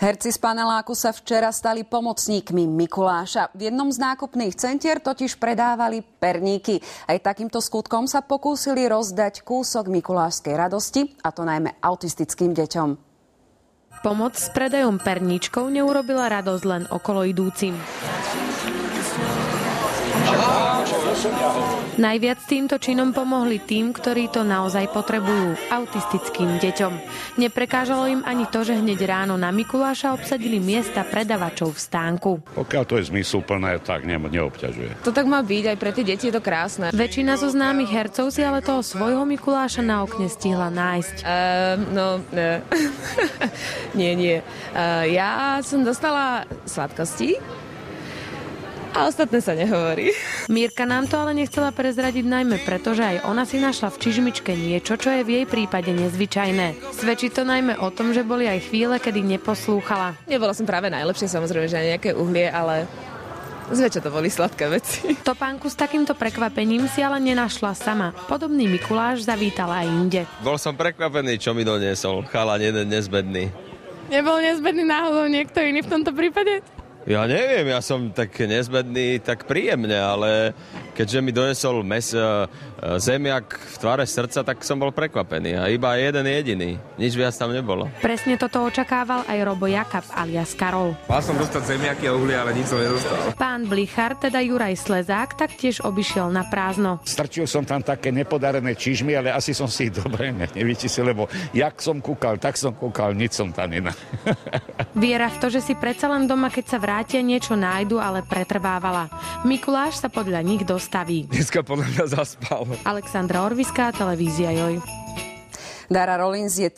Herci z paneláku sa včera stali pomocníkmi Mikuláša. V jednom z nákupných centier totiž predávali perníky. Aj takýmto skutkom sa pokúsili rozdať kúsok mikulášskej radosti, a to najmä autistickým deťom. Pomoc s predajom perníčkov neurobila radosť len okoloidúcim. Najviac týmto činom pomohli tým, ktorí to naozaj potrebujú, autistickým deťom. Neprekážalo im ani to, že hneď ráno na Mikuláša obsadili miesta predavačov v stánku. Pokiaľ to je zmysluplné, tak neobťažuje. To tak má byť, aj pre tie deti je to krásne. Väčšina zo známych hercov si ale toho svojho Mikuláša na okne stihla nájsť. Nie. Ja som dostala sladkosti a ostatné sa nehovorí. Mírka nám to ale nechcela prezradiť najmä preto, že aj ona si našla v čižmičke niečo, čo je v jej prípade nezvyčajné. Svedčí to najmä o tom, že boli aj chvíle, kedy neposlúchala. Nebola som práve najlepšie, samozrejme, že aj nejaké uhlie, ale zväčša to boli sladké veci. Topánku s takýmto prekvapením si ale nenašla sama. Podobný Mikuláš zavítal aj inde. Bol som prekvapený, čo mi doniesol. Chalan jeden nezbedný. Nebol nezbedný náhodou niekto iný v tomto prípade? Ja neviem, ja som tak nezbedný, tak príjemne, ale keďže mi donesol zemiak v tvare srdca, tak som bol prekvapený. A iba jeden jediný. Nič viac tam nebolo. Presne toto očakával aj Robo Jakab alias Karol. Mal som dostať zemiaky a uhlie, ale nič som nedostal. Pán Blichar, teda Juraj Slezák, taktiež obišiel na prázdno. Strčil som tam také nepodarené čižmy, ale asi som si ich dobre nevyčísil, lebo jak som kúkal, tak som kúkal, nič som tam Viera v to, že si predsa len doma, keď sa vrátia, niečo nájdu, ale pretrvávala. Mikuláš sa podľa nich dostaví. Dneska podľa mňa zaspal. Alexandra Orviská, televízia Joj. Dara Rollins je